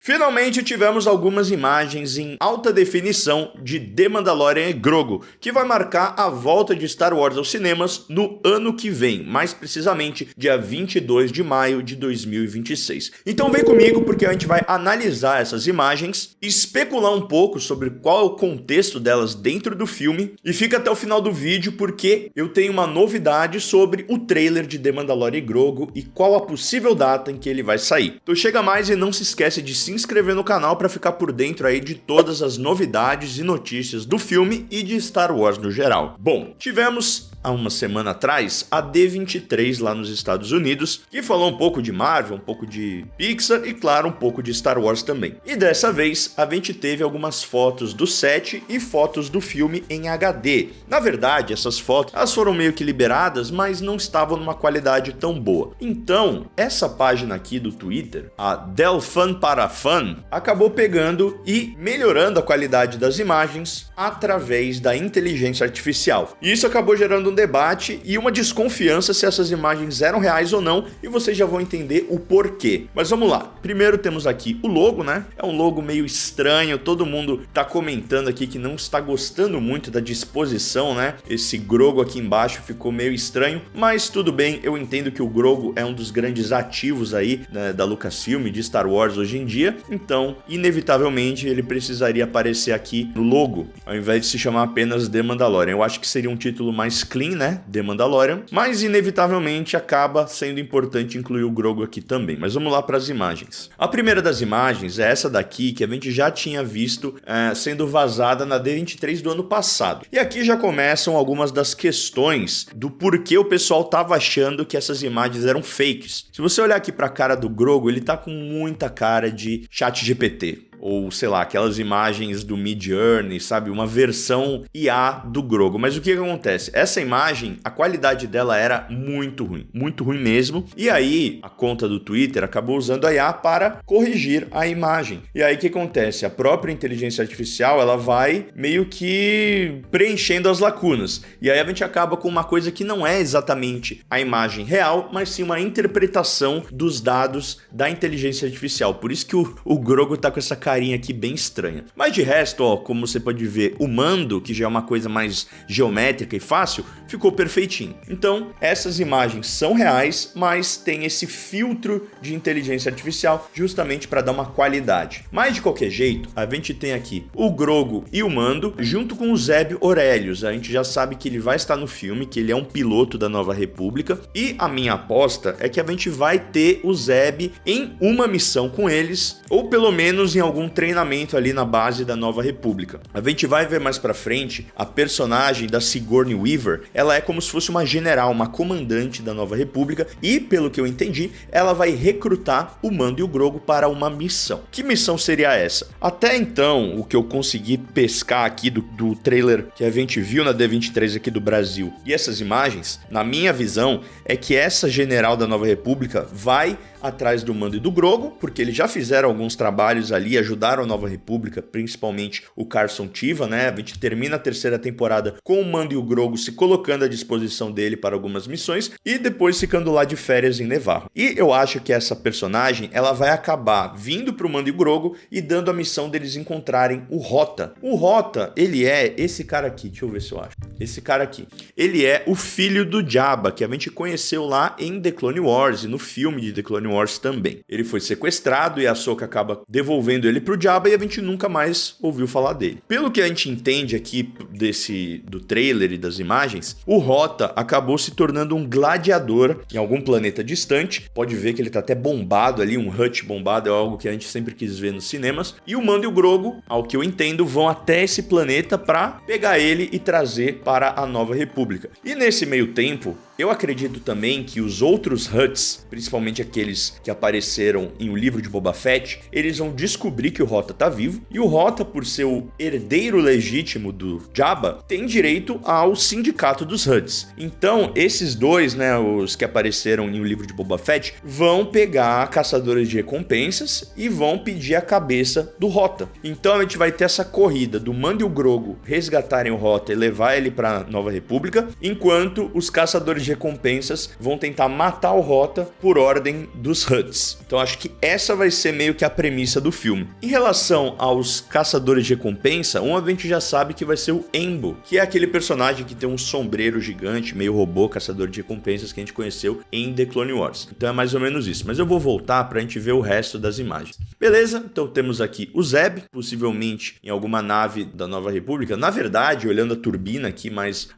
Finalmente tivemos algumas imagens em alta definição de The Mandalorian e Grogu, que vai marcar a volta de Star Wars aos cinemas no ano que vem, mais precisamente dia 22 de maio de 2026. Então vem comigo porque a gente vai analisar essas imagens, especular um pouco sobre qual é o contexto delas dentro do filme e fica até o final do vídeo porque eu tenho uma novidade sobre o trailer de The Mandalorian e Grogu e qual a possível data em que ele vai sair. Então chega mais e não se esquece de se inscrever no canal para ficar por dentro aí de todas as novidades e notícias do filme e de Star Wars no geral. Bom, tivemos há uma semana atrás a D23 lá nos Estados Unidos, que falou um pouco de Marvel, um pouco de Pixar e claro, um pouco de Star Wars também. E dessa vez a gente teve algumas fotos do set e fotos do filme em HD. Na verdade, essas fotos elas foram meio que liberadas, mas não estavam numa qualidade tão boa. Então, essa página aqui do Twitter, a Delfan para Fan, acabou pegando e melhorando a qualidade das imagens através da inteligência artificial. E isso acabou gerando um debate e uma desconfiança se essas imagens eram reais ou não, e vocês já vão entender o porquê. Mas vamos lá. Primeiro temos aqui o logo, né? É um logo meio estranho, todo mundo tá comentando aqui que não está gostando muito da disposição, né? Esse Grogu aqui embaixo ficou meio estranho, mas tudo bem, eu entendo que o Grogu é um dos grandes ativos aí, né, da Lucasfilm, de Star Wars hoje em dia, então, inevitavelmente, ele precisaria aparecer aqui no logo, ao invés de se chamar apenas The Mandalorian. Eu acho que seria um título mais clean, né? The Mandalorian, mas inevitavelmente acaba sendo importante incluir o Grogu aqui também. Mas vamos lá para as imagens. A primeira das imagens é essa daqui, que a gente já tinha visto sendo vazada na D23 do ano passado. E aqui já começam algumas das questões do porquê o pessoal tava achando que essas imagens eram fakes. Se você olhar aqui para a cara do Grogu, ele tá com muita cara de ChatGPT. Ou, sei lá, aquelas imagens do Midjourney, sabe? Uma versão IA do Grogu. Mas o que acontece? Essa imagem, a qualidade dela era muito ruim mesmo. E aí, a conta do Twitter acabou usando a IA para corrigir a imagem. E aí, o que acontece? A própria inteligência artificial, ela vai meio que preenchendo as lacunas. E aí a gente acaba com uma coisa que não é exatamente a imagem real, mas sim uma interpretação dos dados da inteligência artificial. Por isso que o Grogu tá com essa carinha aqui bem estranha. Mas de resto, ó, como você pode ver, o Mando, que já é uma coisa mais geométrica e fácil, ficou perfeitinho. Então, essas imagens são reais, mas tem esse filtro de inteligência artificial justamente para dar uma qualidade. Mas de qualquer jeito, a gente tem aqui o Grogu e o Mando, junto com o Zeb Orrelios. A gente já sabe que ele vai estar no filme, que ele é um piloto da Nova República, e a minha aposta é que a gente vai ter o Zeb em uma missão com eles, ou pelo menos em algum treinamento ali na base da Nova República. A gente vai ver mais pra frente a personagem da Sigourney Weaver, ela é como se fosse uma general, uma comandante da Nova República e, pelo que eu entendi, ela vai recrutar o Mando e o Grogu para uma missão. Que missão seria essa? Até então, o que eu consegui pescar aqui do trailer que a gente viu na D23 aqui do Brasil e essas imagens, na minha visão, é que essa general da Nova República vai atrás do Mando e do Grogu, porque eles já fizeram alguns trabalhos ali, ajudaram a Nova República, principalmente o Carson Teva, né? A gente termina a terceira temporada com o Mando e o Grogu se colocando à disposição dele para algumas missões e depois ficando lá de férias em Nevarro. E eu acho que essa personagem, ela vai acabar vindo pro Mando e o Grogu e dando a missão deles encontrarem o Rota. O Rota, ele é esse cara aqui, deixa eu ver se eu acho. Esse cara aqui. Ele é o filho do Jabba, que a gente conheceu lá em The Clone Wars e no filme de The Clone Wars também. Ele foi sequestrado e a Ahsoka acaba devolvendo ele pro Jabba e a gente nunca mais ouviu falar dele. Pelo que a gente entende aqui do trailer e das imagens, o Rota acabou se tornando um gladiador em algum planeta distante. Pode ver que ele tá até bombado ali, um hut bombado, é algo que a gente sempre quis ver nos cinemas. E o Mando e o Grogu, ao que eu entendo, vão até esse planeta para pegar ele e trazer para a Nova República. E nesse meio tempo, eu acredito também que os outros Hutts, principalmente aqueles que apareceram em O Livro de Boba Fett, eles vão descobrir que o Rota tá vivo, e o Rota, por ser o herdeiro legítimo do Jabba, tem direito ao sindicato dos Hutts. Então, esses dois, né, os que apareceram em O Livro de Boba Fett, vão pegar caçadores de recompensas e vão pedir a cabeça do Rota. Então a gente vai ter essa corrida do Mando e o Grogu resgatarem o Rota e levar ele para Nova República, enquanto os caçadores de recompensas vão tentar matar o Rota por ordem dos Hutts. Então acho que essa vai ser meio que a premissa do filme. Em relação aos caçadores de recompensa, a gente já sabe que vai ser o Embo, que é aquele personagem que tem um sombreiro gigante, meio robô, caçador de recompensas que a gente conheceu em The Clone Wars. Então é mais ou menos isso, mas eu vou voltar pra gente ver o resto das imagens. Beleza, então temos aqui o Zeb, possivelmente em alguma nave da Nova República. Na verdade, olhando a turbina aqui mais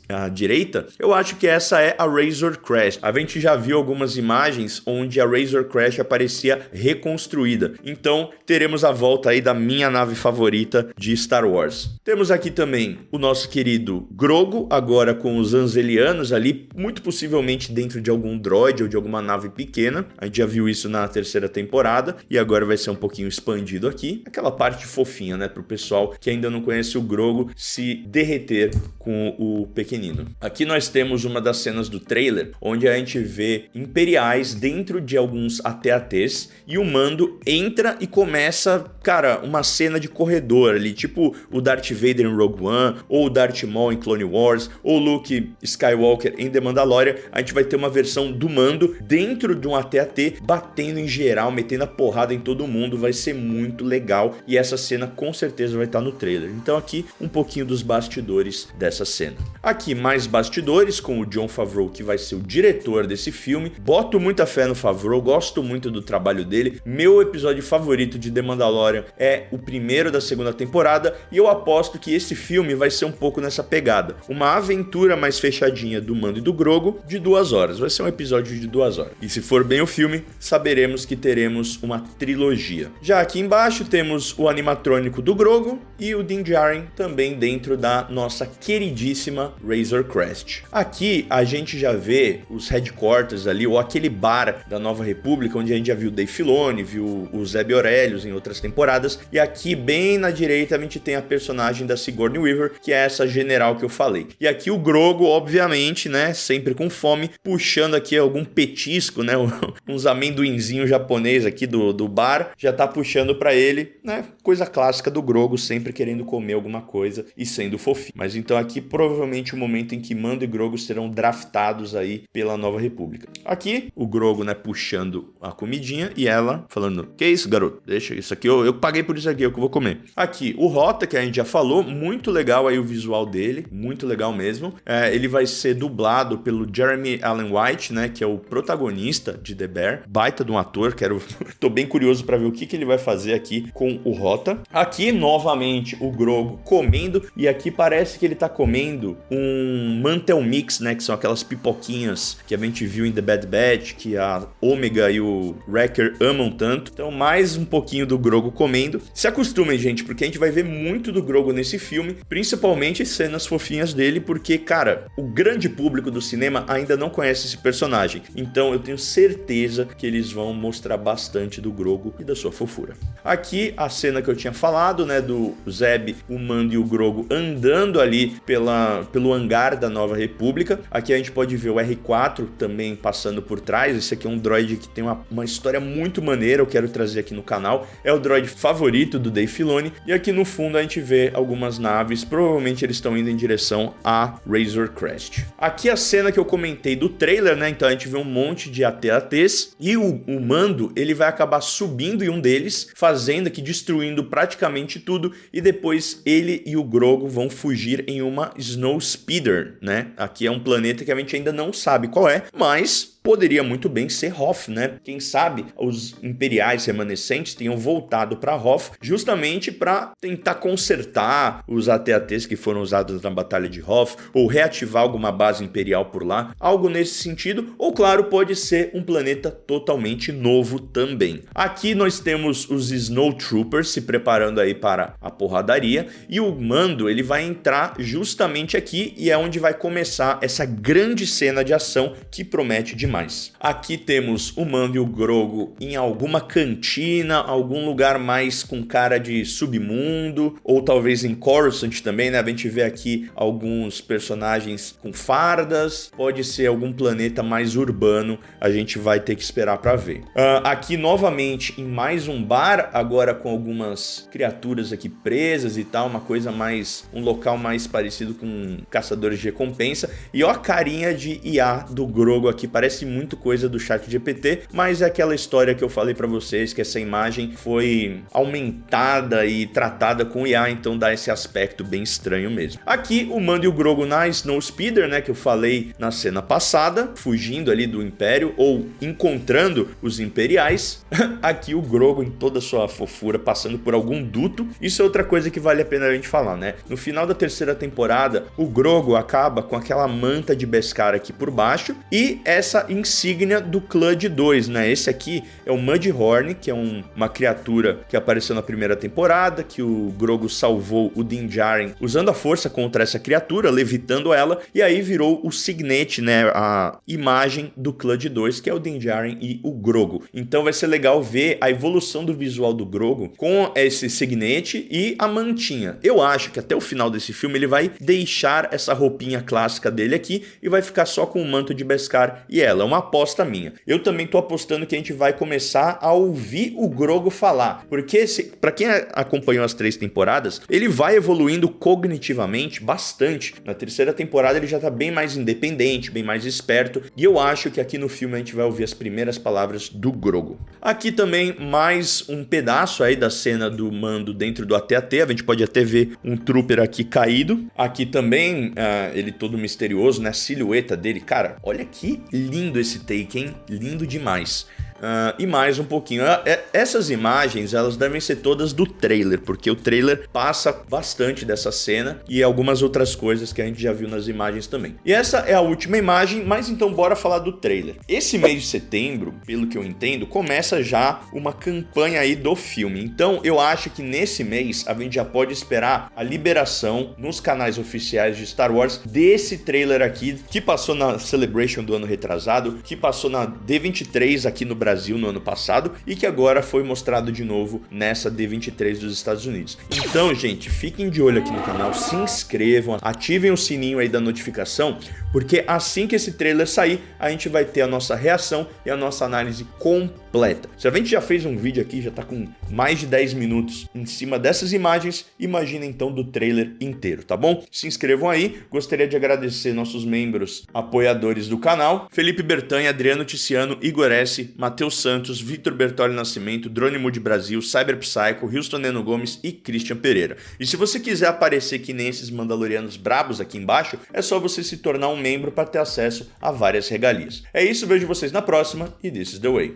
à direita, eu acho que essa é a Razor Crest. A gente já viu algumas imagens onde a Razor Crest aparecia reconstruída. Então teremos a volta aí da minha nave favorita de Star Wars. Temos aqui também o nosso querido Grogu, agora com os Anzelianos ali, muito possivelmente dentro de algum droid ou de alguma nave pequena. A gente já viu isso na terceira temporada e agora vai ser um pouquinho expandido aqui. Aquela parte fofinha, né, pro pessoal que ainda não conhece o Grogu se derreter com o pequenino. Aqui nós temos uma das cenas do trailer, onde a gente vê Imperiais dentro de alguns AT-ATs e o Mando entra e começa, cara, uma cena de corredor ali, tipo o Darth Vader em Rogue One, ou o Darth Maul em Clone Wars, ou Luke Skywalker em The Mandalorian. A gente vai ter uma versão do Mando dentro de um AT-AT, batendo em geral, metendo a porrada em todo mundo. Vai ser muito legal e essa cena com certeza vai estar no trailer. Então aqui um pouquinho dos bastidores dessa cena. Aqui mais bastidores com o Jon Favreau, que vai ser o diretor desse filme. Boto muita fé no Favreau, gosto muito do trabalho dele. Meu episódio favorito de The Mandalorian é o primeiro da segunda temporada e eu aposto que esse filme vai ser um pouco nessa pegada. Uma aventura mais fechadinha do Mando e do Grogu de 2 horas. Vai ser um episódio de 2 horas. E se for bem o filme, saberemos que teremos uma trilogia. Já aqui embaixo temos o animatrônico do Grogu e o Din Djarin também dentro da nossa queridíssima Razor Crest. Aqui a gente já vê os headquarters ali, ou aquele bar da Nova República, onde a gente já viu o Dave Filoni, viu o Zeb Orrelios em outras temporadas, e aqui bem na direita a gente tem a personagem da Sigourney Weaver, que é essa general que eu falei. E aqui o Grogu, obviamente, né, sempre com fome, puxando aqui algum petisco, né, uns amendoinzinhos japonês aqui do bar, já tá puxando pra ele, né, coisa clássica do Grogu, sempre querendo comer alguma coisa e sendo fofinho. Mas então aqui provavelmente o momento em que Mando e Grogu serão draftados aí pela Nova República. Aqui o Grogu, né, puxando a comidinha e ela falando: que isso, garoto? Deixa isso aqui, eu paguei por isso aqui, eu que vou comer. Aqui o Rota, que a gente já falou, muito legal aí o visual dele, muito legal mesmo. Ele vai ser dublado pelo Jeremy Allen White, né, que é o protagonista de The Bear, baita de um ator, tô bem curioso para ver o que ele vai fazer aqui com o Rota. Aqui novamente o Grogu comendo, e aqui parece que ele tá comendo um Mantel Mix, né, que são aquelas pipoquinhas que a gente viu em The Bad Batch, que a Omega e o Wrecker amam tanto. Então mais um pouquinho do Grogu comendo. Se acostumem, gente, porque a gente vai ver muito do Grogu nesse filme, principalmente cenas fofinhas dele, porque, cara, o grande público do cinema ainda não conhece esse personagem. Então eu tenho certeza que eles vão mostrar bastante do Grogu e da sua fofura. Aqui a cena que eu tinha falado, né, do Zeb, o Mando e o Grogu andando ali pelo hangar da Nova República. Aqui a gente pode ver o R4 também passando por trás. Esse aqui é um droid que tem uma história muito maneira, eu quero trazer aqui no canal. É o droid favorito do Dave Filoni. E aqui no fundo a gente vê algumas naves, provavelmente eles estão indo em direção a Razor Crest. Aqui a cena que eu comentei do trailer, né, então a gente vê um monte de AT-ATs e o Mando, ele vai acabar subindo em um deles, fazendo aqui, destruindo praticamente tudo, e depois ele e o Grogu vão fugir em uma Snow Speeder, né? Aqui é um planeta que a gente ainda não sabe qual é, mas poderia muito bem ser Hoth, né? Quem sabe os imperiais remanescentes tenham voltado para Hoth justamente para tentar consertar os AT-ATs que foram usados na Batalha de Hoth, ou reativar alguma base imperial por lá, algo nesse sentido, ou claro, pode ser um planeta totalmente novo também. Aqui nós temos os Snow Troopers se preparando aí para a porradaria, e o Mando, ele vai entrar justamente aqui, e é onde vai começar essa grande cena de ação que promete demais. demais. Aqui temos o Mando e o Grogu em alguma cantina, algum lugar mais com cara de submundo, ou talvez em Coruscant também, né? A gente vê aqui alguns personagens com fardas, pode ser algum planeta mais urbano, a gente vai ter que esperar para ver. Aqui novamente em mais um bar, agora com algumas criaturas aqui presas e tal, uma coisa mais, um local mais parecido com caçadores de recompensa, e ó a carinha de IA do Grogu aqui, parece muito coisa do ChatGPT, mas é aquela história que eu falei para vocês, que essa imagem foi aumentada e tratada com IA, então dá esse aspecto bem estranho mesmo. Aqui o Mando e o Grogu na Snowspeeder, né, que eu falei na cena passada, fugindo ali do Império ou encontrando os Imperiais. Aqui o Grogu em toda a sua fofura, passando por algum duto. Isso é outra coisa que vale a pena a gente falar, né? No final da terceira temporada, o Grogu acaba com aquela manta de Beskar aqui por baixo e essa insígnia do clã de 2, né? Esse aqui é o Mudhorn, que é uma criatura que apareceu na primeira temporada, que o Grogu salvou o Din Djarin usando a força contra essa criatura, levitando ela, e aí virou o signet, né? A imagem do clã de 2, que é o Din Djarin e o Grogu. Então vai ser legal ver a evolução do visual do Grogu com esse signet e a mantinha. Eu acho que até o final desse filme ele vai deixar essa roupinha clássica dele aqui e vai ficar só com o manto de Beskar e ela. É uma aposta minha. Eu também tô apostando que a gente vai começar a ouvir o Grogu falar, porque para quem acompanhou as 3 temporadas, ele vai evoluindo cognitivamente bastante. Na terceira temporada ele já tá bem mais independente, bem mais esperto, e eu acho que aqui no filme a gente vai ouvir as primeiras palavras do Grogu. Aqui também mais um pedaço aí da cena do Mando dentro do AT-AT, a gente pode até ver um trooper aqui caído. Aqui também ele todo misterioso, né? A silhueta dele, cara, olha que lindo esse take, hein? Lindo demais. E mais um pouquinho. Essas imagens, elas devem ser todas do trailer, porque o trailer passa bastante dessa cena e algumas outras coisas que a gente já viu nas imagens também. E essa é a última imagem, mas então bora falar do trailer. Esse mês de setembro, pelo que eu entendo, começa já uma campanha aí do filme. Então eu acho que nesse mês a gente já pode esperar a liberação nos canais oficiais de Star Wars desse trailer aqui, que passou na Celebration do ano retrasado, que passou na D23 aqui no Brasil no ano passado e que agora foi mostrado de novo nessa D23 dos Estados Unidos. Então, gente, fiquem de olho aqui no canal, se inscrevam, ativem o sininho aí da notificação, porque assim que esse trailer sair, a gente vai ter a nossa reação e a nossa análise completa. Se a gente já fez um vídeo aqui, já tá com mais de 10 minutos em cima dessas imagens, imagina então do trailer inteiro, tá bom? Se inscrevam aí, gostaria de agradecer nossos membros apoiadores do canal, Felipe Bertanha, Adriano Ticiano, Igor S, Matheus Santos, Vitor Bertoli Nascimento, Drone Mood Brasil, Cyber Psycho, Houston Neno Gomes e Christian Pereira. E se você quiser aparecer que nem esses mandalorianos brabos aqui embaixo, é só você se tornar um membro para ter acesso a várias regalias. É isso, vejo vocês na próxima e this is the way.